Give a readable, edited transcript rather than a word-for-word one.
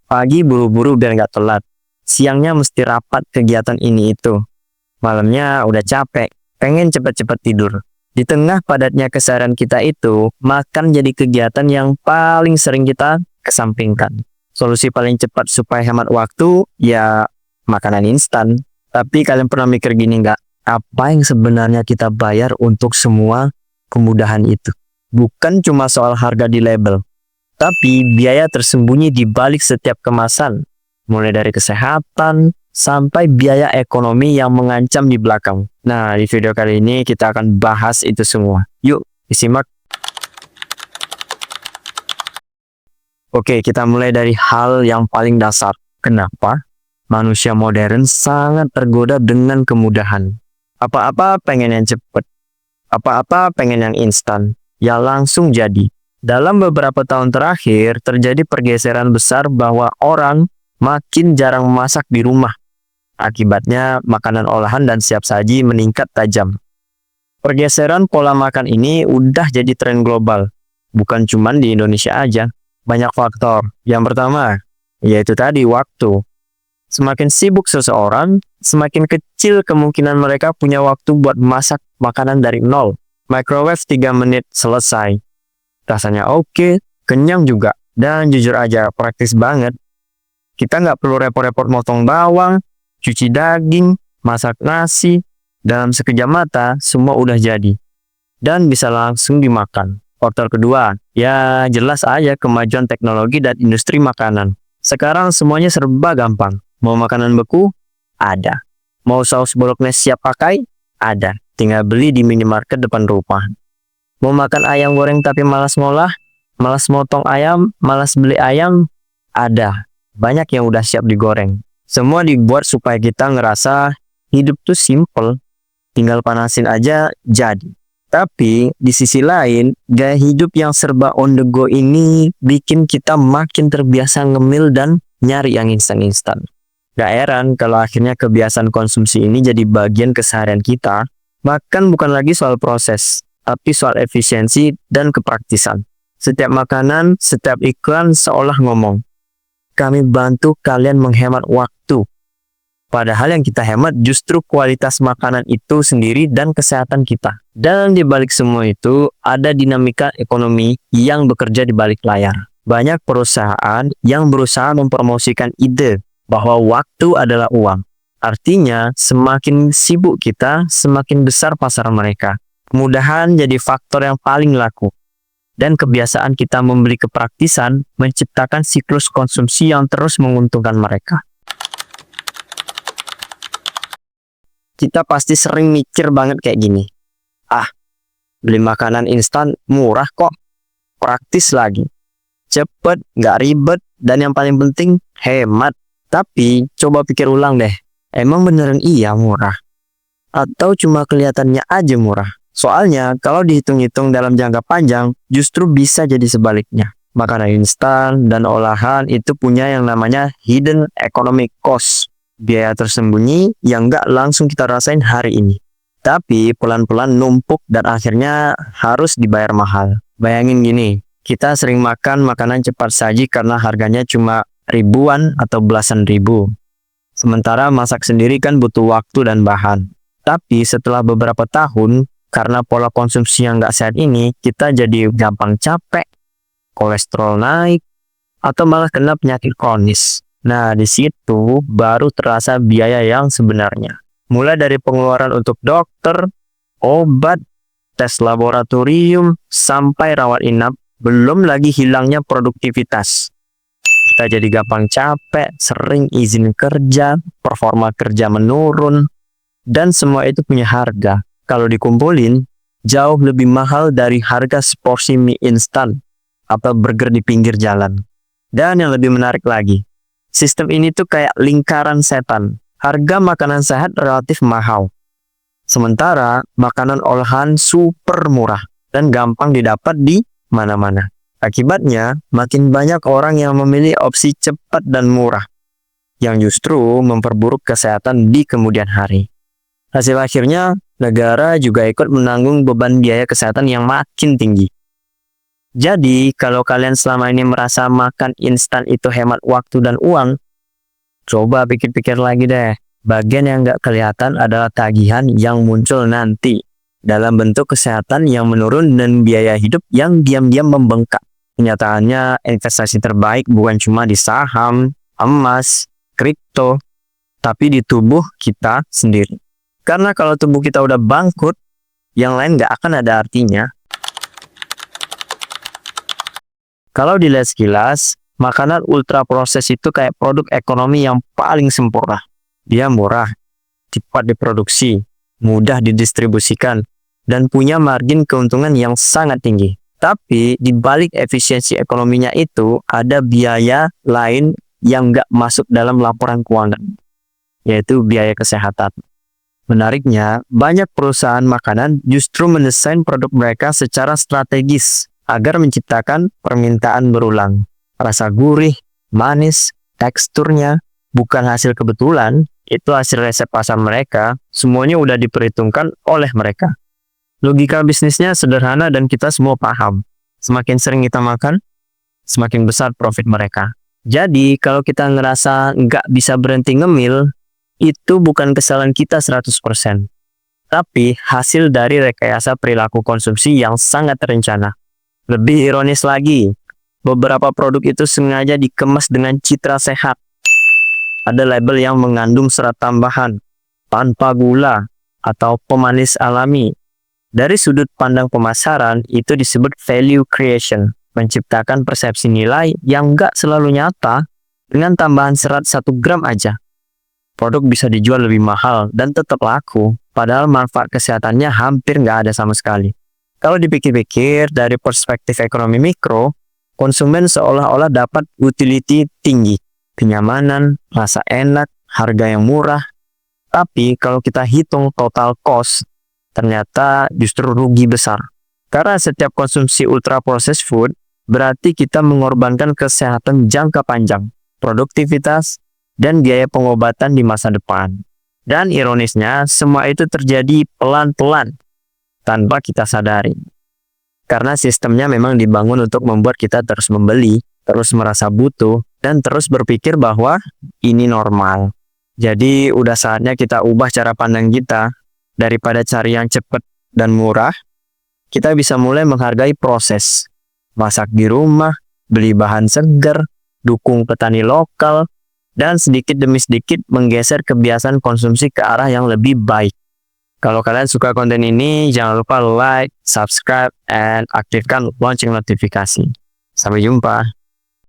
Pagi buru-buru biar nggak telat. Siangnya mesti rapat kegiatan ini itu. Malamnya udah capek, pengen cepet-cepet tidur. Di tengah padatnya keseharian kita itu, makan jadi kegiatan yang paling sering kita kesampingkan. Solusi paling cepat supaya hemat waktu, ya makanan instan. Tapi kalian pernah mikir gini nggak? Apa yang sebenarnya kita bayar untuk semua kemudahan itu? Bukan cuma soal harga di label, tapi biaya tersembunyi di balik setiap kemasan. Mulai dari kesehatan, sampai biaya ekonomi yang mengancam di belakang. Nah, di video kali ini kita akan bahas itu semua. Yuk, disimak. Oke, kita mulai dari hal yang paling dasar. Kenapa manusia modern sangat tergoda dengan kemudahan? Apa-apa pengen yang cepat. Apa-apa pengen yang instan. Ya langsung jadi. Dalam beberapa tahun terakhir, terjadi pergeseran besar bahwa orang makin jarang memasak di rumah. Akibatnya, makanan olahan dan siap saji meningkat tajam. Pergeseran pola makan ini udah jadi tren global. Bukan cuma di Indonesia aja. Banyak faktor. Yang pertama, yaitu tadi waktu. Semakin sibuk seseorang, semakin kecil kemungkinan mereka punya waktu buat masak makanan dari nol. Microwave 3 menit selesai. Rasanya oke, kenyang juga, dan jujur aja praktis banget. Kita nggak perlu repot-repot motong bawang, cuci daging, masak nasi. Dalam sekejap mata, semua udah jadi. Dan bisa langsung dimakan. Faktor kedua, ya jelas aja kemajuan teknologi dan industri makanan. Sekarang semuanya serba gampang. Mau makanan beku? Ada. Mau saus bolognese siap pakai? Ada. Tinggal beli di minimarket depan rumah. Mau makan ayam goreng tapi malas ngolah? Malas motong ayam? Malas beli ayam? Ada. Banyak yang udah siap digoreng. Semua dibuat supaya kita ngerasa hidup tuh simple. Tinggal panasin aja jadi. Tapi di sisi lain, gaya hidup yang serba on the go ini bikin kita makin terbiasa ngemil dan nyari yang instan-instan. Gak heran kalau akhirnya kebiasaan konsumsi ini jadi bagian keseharian kita. Makan bukan lagi soal proses, tapi soal efisiensi dan kepraktisan. Setiap makanan, setiap iklan seolah ngomong, kami bantu kalian menghemat waktu. Padahal yang kita hemat justru kualitas makanan itu sendiri dan kesehatan kita. Dan di balik semua itu, ada dinamika ekonomi yang bekerja di balik layar. Banyak perusahaan yang berusaha mempromosikan ide bahwa waktu adalah uang. Artinya, semakin sibuk kita, semakin besar pasar mereka. Kemudahan jadi faktor yang paling laku. Dan kebiasaan kita membeli kepraktisan menciptakan siklus konsumsi yang terus menguntungkan mereka. Kita pasti sering mikir banget kayak gini. Beli makanan instan murah kok. Praktis lagi. Cepet, nggak ribet, dan yang paling penting hemat. Tapi coba pikir ulang deh. Emang beneran iya murah? Atau cuma kelihatannya aja murah? Soalnya, kalau dihitung-hitung dalam jangka panjang, justru bisa jadi sebaliknya. Makanan instan dan olahan itu punya yang namanya hidden economic cost. Biaya tersembunyi yang nggak langsung kita rasain hari ini. Tapi pelan-pelan numpuk dan akhirnya harus dibayar mahal. Bayangin gini, kita sering makan makanan cepat saji karena harganya cuma ribuan atau belasan ribu. Sementara masak sendiri kan butuh waktu dan bahan. Tapi setelah beberapa tahun, karena pola konsumsi yang nggak sehat ini, kita jadi gampang capek, kolesterol naik, atau malah kena penyakit kronis. Nah, di situ baru terasa biaya yang sebenarnya. Mulai dari pengeluaran untuk dokter, obat, tes laboratorium, sampai rawat inap, belum lagi hilangnya produktivitas. Kita jadi gampang capek, sering izin kerja, performa kerja menurun, dan semua itu punya harga. Kalau dikumpulin, jauh lebih mahal dari harga seporsi mie instan atau burger di pinggir jalan. Dan yang lebih menarik lagi, sistem ini tuh kayak lingkaran setan. Harga makanan sehat relatif mahal. Sementara makanan olahan super murah dan gampang didapat di mana-mana. Akibatnya, makin banyak orang yang memilih opsi cepat dan murah, yang justru memperburuk kesehatan di kemudian hari. Hasil akhirnya, negara juga ikut menanggung beban biaya kesehatan yang makin tinggi. Jadi, kalau kalian selama ini merasa makan instan itu hemat waktu dan uang, coba pikir-pikir lagi deh. Bagian yang nggak kelihatan adalah tagihan yang muncul nanti dalam bentuk kesehatan yang menurun dan biaya hidup yang diam-diam membengkak. Kenyataannya, investasi terbaik bukan cuma di saham, emas, kripto, tapi di tubuh kita sendiri. Karena kalau tubuh kita udah bangkrut, yang lain nggak akan ada artinya. Kalau dilihat sekilas, makanan ultra proses itu kayak produk ekonomi yang paling sempurna. Dia murah, cepat diproduksi, mudah didistribusikan, dan punya margin keuntungan yang sangat tinggi. Tapi di balik efisiensi ekonominya itu ada biaya lain yang nggak masuk dalam laporan keuangan, yaitu biaya kesehatan. Menariknya, banyak perusahaan makanan justru mendesain produk mereka secara strategis agar menciptakan permintaan berulang. Rasa gurih, manis, teksturnya bukan hasil kebetulan, itu hasil resep pasar mereka, semuanya udah diperhitungkan oleh mereka. Logika bisnisnya sederhana dan kita semua paham. Semakin sering kita makan, semakin besar profit mereka. Jadi, kalau kita ngerasa nggak bisa berhenti ngemil, itu bukan kesalahan kita 100%, tapi hasil dari rekayasa perilaku konsumsi yang sangat terencana. Lebih ironis lagi, beberapa produk itu sengaja dikemas dengan citra sehat. Ada label yang mengandung serat tambahan, tanpa gula, atau pemanis alami. Dari sudut pandang pemasaran, itu disebut value creation, menciptakan persepsi nilai yang nggak selalu nyata dengan tambahan serat 1 gram aja. Produk bisa dijual lebih mahal dan tetap laku, padahal manfaat kesehatannya hampir nggak ada sama sekali. Kalau dipikir-pikir dari perspektif ekonomi mikro, konsumen seolah-olah dapat utility tinggi, kenyamanan, rasa enak, harga yang murah. Tapi kalau kita hitung total cost, ternyata justru rugi besar. Karena setiap konsumsi ultra processed food berarti kita mengorbankan kesehatan jangka panjang, produktivitas, dan biaya pengobatan di masa depan. Dan ironisnya, semua itu terjadi pelan-pelan, tanpa kita sadari. Karena sistemnya memang dibangun untuk membuat kita terus membeli, terus merasa butuh, dan terus berpikir bahwa ini normal. Jadi udah saatnya kita ubah cara pandang kita. Daripada cari yang cepat dan murah, kita bisa mulai menghargai proses. Masak di rumah, beli bahan segar, dukung petani lokal, dan sedikit demi sedikit menggeser kebiasaan konsumsi ke arah yang lebih baik. Kalau kalian suka konten ini, jangan lupa like, subscribe, and aktifkan lonceng notifikasi. Sampai jumpa.